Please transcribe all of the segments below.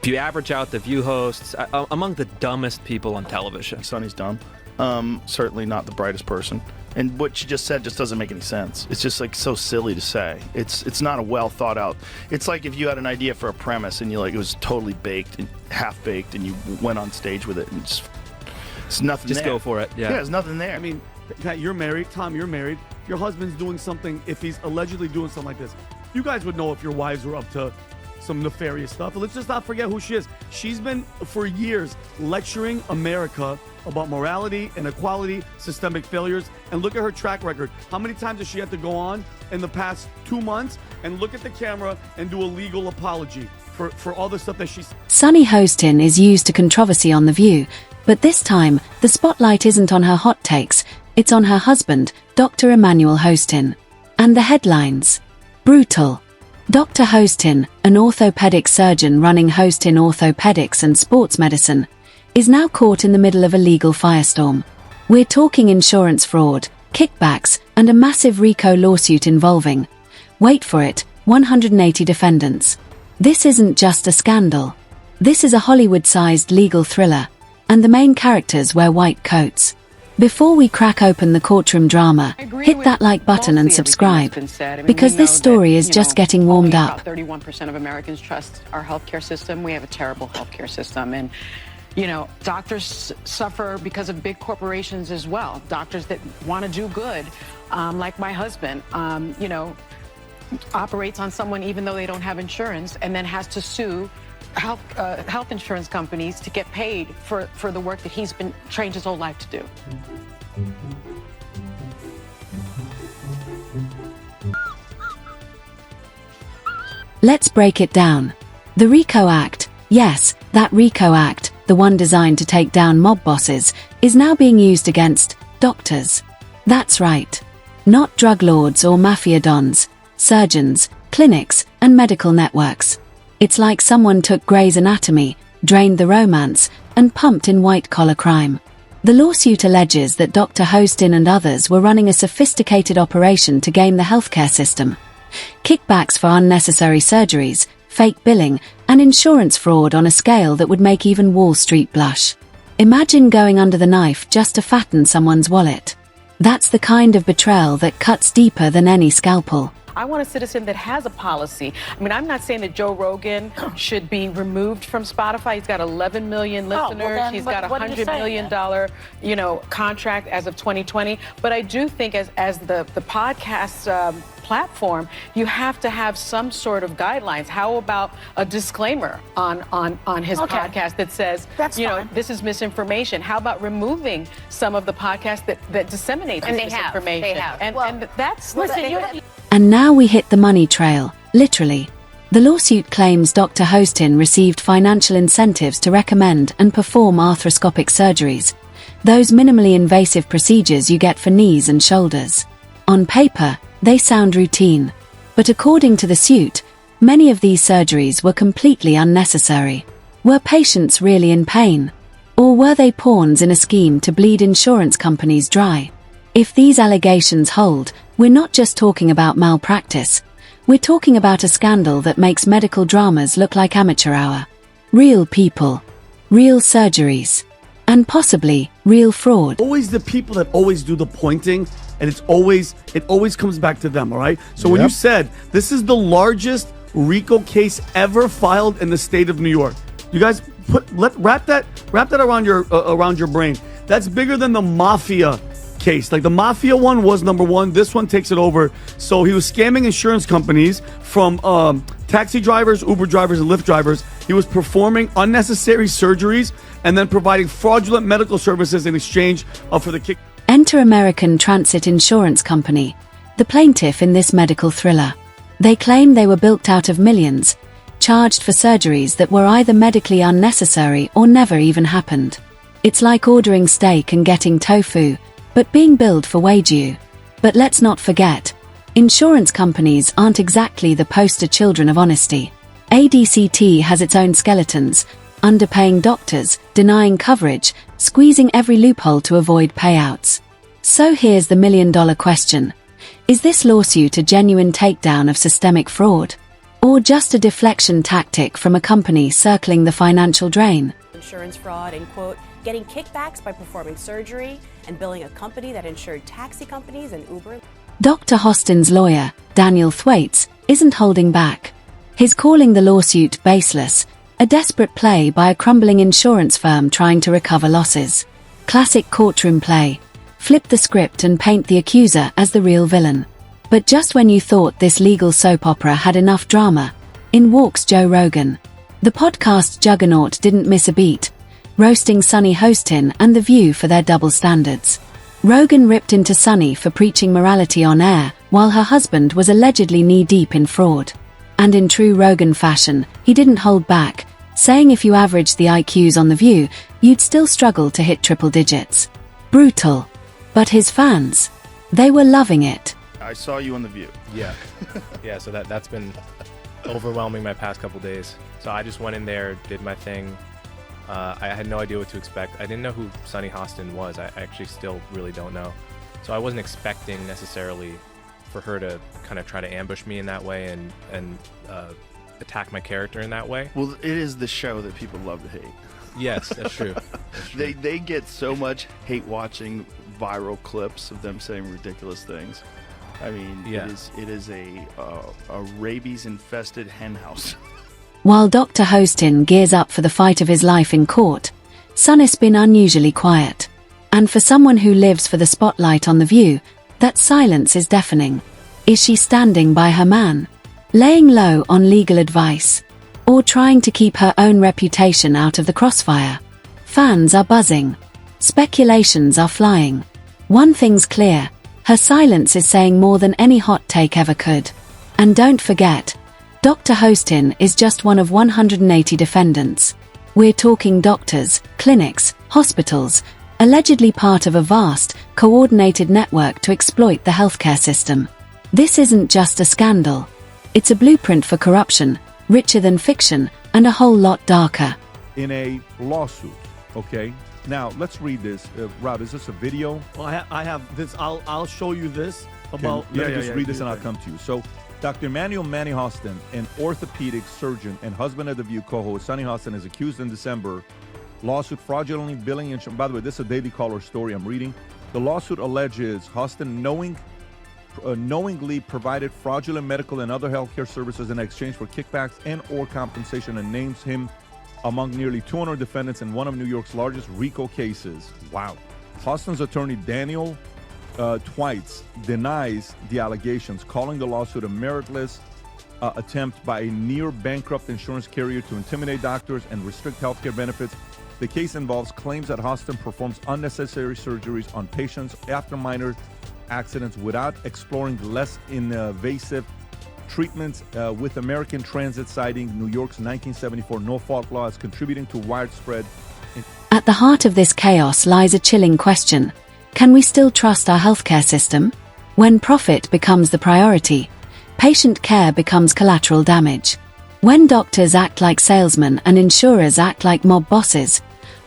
If you average out the View hosts, among the dumbest people on television. Sunny's dumb. Certainly not the brightest person. And what she just said just doesn't make any sense. It's just like so silly to say. It's not a well thought out. It's like if you had an idea for a premise and it was totally baked and half baked, and you went on stage with it, and it's nothing. Just there. Go for it. Yeah, there's nothing there. I mean, Pat, you're married. Tom, you're married. Your husband's doing something. If he's allegedly doing something like this, you guys would know if your wives were up to some nefarious stuff. But let's just not forget who she is. She's been for years lecturing America about morality, inequality, systemic failures, and look at her track record. How many times does she have to go on in the past 2 months and look at the camera and do a legal apology for all the stuff that she's... Sunny Hostin is used to controversy on The View, but this time, the spotlight isn't on her hot takes, it's on her husband, Dr. Emmanuel Hostin. And the headlines. Brutal. Dr. Hostin, an orthopedic surgeon running Hostin Orthopedics and Sports Medicine, is now caught in the middle of a legal firestorm. We're talking insurance fraud, kickbacks, and a massive RICO lawsuit involving, wait for it, 180 defendants. This isn't just a scandal. This is a Hollywood-sized legal thriller, and the main characters wear white coats. Before we crack open the courtroom drama, hit that like button and subscribe, because this story is just getting warmed up. About 31% of Americans trust our healthcare system. We have a terrible healthcare system, and doctors suffer because of big corporations as well. Doctors that want to do good, like my husband, operates on someone even though they don't have insurance, and then has to sue health insurance companies to get paid for the work that he's been trained his whole life to do. Let's break it down. The RICO Act, yes, that RICO Act, the one designed to take down mob bosses, is now being used against doctors. That's right. Not drug lords or mafia dons, surgeons, clinics, and medical networks. It's like someone took Grey's Anatomy, drained the romance, and pumped in white-collar crime. The lawsuit alleges that Dr. Hostin and others were running a sophisticated operation to game the healthcare system. Kickbacks for unnecessary surgeries, fake billing, and insurance fraud on a scale that would make even Wall Street blush. Imagine going under the knife just to fatten someone's wallet. That's the kind of betrayal that cuts deeper than any scalpel. I want a citizen that has a policy. I mean, I'm not saying that Joe Rogan should be removed from Spotify. He's got 11 million listeners. He's got a $100 million, contract as of 2020. But I do think as the podcast platform, you have to have some sort of guidelines. How about a disclaimer on his podcast that says, this is misinformation? How about removing some of the podcasts that disseminate this misinformation? They have. And that's... And now we hit the money trail, literally. The lawsuit claims Dr. Hostin received financial incentives to recommend and perform arthroscopic surgeries, those minimally invasive procedures you get for knees and shoulders. On paper, they sound routine, but according to the suit, many of these surgeries were completely unnecessary. Were patients really in pain? Or were they pawns in a scheme to bleed insurance companies dry? If these allegations hold, we're not just talking about malpractice. We're talking about a scandal that makes medical dramas look like amateur hour. Real people, real surgeries, and possibly real fraud. Always the people that always do the pointing, and it always comes back to them, all right? So when you said this is the largest RICO case ever filed in the state of New York, you guys wrap that around your brain. That's bigger than the mafia case. Like the mafia one was number one. This one takes it over. So he was scamming insurance companies from taxi drivers, Uber drivers, and Lyft drivers. He was performing unnecessary surgeries and then providing fraudulent medical services in exchange for the kick. Enter American Transit Insurance Company, the plaintiff in this medical thriller. They claim they were bilked out of millions, charged for surgeries that were either medically unnecessary or never even happened. It's like ordering steak and getting tofu, but being billed for wagyu. But let's not forget, insurance companies aren't exactly the poster children of honesty. ADCT has its own skeletons, underpaying doctors, denying coverage, squeezing every loophole to avoid payouts. So here's the million-dollar question. Is this lawsuit a genuine takedown of systemic fraud? Or just a deflection tactic from a company circling the financial drain? Insurance fraud and, quote, getting kickbacks by performing surgery and billing a company that insured taxi companies and Uber. Dr. Hostin's lawyer, Daniel Thwaites, isn't holding back. He's calling the lawsuit baseless, a desperate play by a crumbling insurance firm trying to recover losses. Classic courtroom play. Flip the script and paint the accuser as the real villain. But just when you thought this legal soap opera had enough drama, in walks Joe Rogan. The podcast juggernaut didn't miss a beat, roasting Sunny Hostin and The View for their double standards. Rogan ripped into Sunny for preaching morality on air, while her husband was allegedly knee-deep in fraud. And in true Rogan fashion, he didn't hold back, saying if you averaged the IQs on The View, you'd still struggle to hit triple digits. Brutal. But his fans, they were loving it. I saw you on The View. Yeah. Yeah, so that's been overwhelming my past couple days. So I just went in there, did my thing. I had no idea what to expect. I didn't know who Sunny Hostin was. I actually still really don't know. So I wasn't expecting necessarily for her to kind of try to ambush me in that way and attack my character in that way. Well, it is the show that people love to hate. Yes, that's true. That's true. They get so much hate watching viral clips of them saying ridiculous things. I mean, yeah. it is a rabies-infested henhouse. While Dr. Hostin gears up for the fight of his life in court, Sunny's been unusually quiet. And for someone who lives for the spotlight on The View, that silence is deafening. Is she standing by her man, laying low on legal advice, or trying to keep her own reputation out of the crossfire? Fans are buzzing. Speculations are flying. One thing's clear. Her silence is saying more than any hot take ever could. And don't forget, Dr. Hostin is just one of 180 defendants. We're talking doctors, clinics, hospitals, allegedly part of a vast, coordinated network to exploit the healthcare system. This isn't just a scandal. It's a blueprint for corruption, richer than fiction, and a whole lot darker. In a lawsuit, okay? Now, let's read this. Rob, is this a video? Well, I have this. I'll show you this about. Let me just read this and I'll come to you. So, Dr. Emmanuel Manny Hostin, an orthopedic surgeon and husband of The View co-host Sunny Hostin, is accused in December lawsuit fraudulently billing insurance. By the way, this is a Daily Caller story I'm reading. The lawsuit alleges Hostin knowingly provided fraudulent medical and other healthcare services in exchange for kickbacks and or compensation, and names him among nearly 200 defendants in one of New York's largest RICO cases. Wow. Hostin's attorney, Daniel Thwaites, denies the allegations, calling the lawsuit a meritless attempt by a near-bankrupt insurance carrier to intimidate doctors and restrict healthcare benefits. The case involves claims that Hostin performs unnecessary surgeries on patients after minor accidents without exploring less invasive treatments, with American Transit citing New York's 1974 no-fault law as contributing to widespread. At the heart of this chaos lies a chilling question. Can we still trust our healthcare system? When profit becomes the priority, patient care becomes collateral damage. When doctors act like salesmen and insurers act like mob bosses,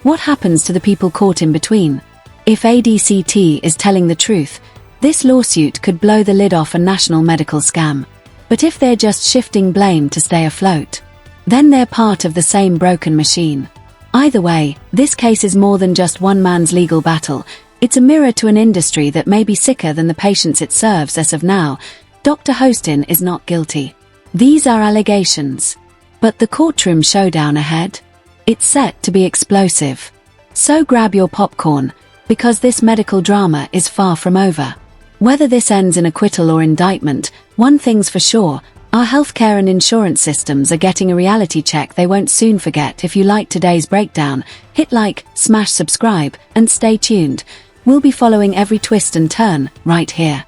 what happens to the people caught in between? If ADCT is telling the truth, this lawsuit could blow the lid off a national medical scam. But if they're just shifting blame to stay afloat, then they're part of the same broken machine. Either way, this case is more than just one man's legal battle. It's a mirror to an industry that may be sicker than the patients it serves as of now. Dr. Hostin is not guilty. These are allegations. But the courtroom showdown ahead? It's set to be explosive. So grab your popcorn, because this medical drama is far from over. Whether this ends in acquittal or indictment, one thing's for sure, our healthcare and insurance systems are getting a reality check they won't soon forget. If you like today's breakdown, hit like, smash subscribe, and stay tuned. We'll be following every twist and turn, right here.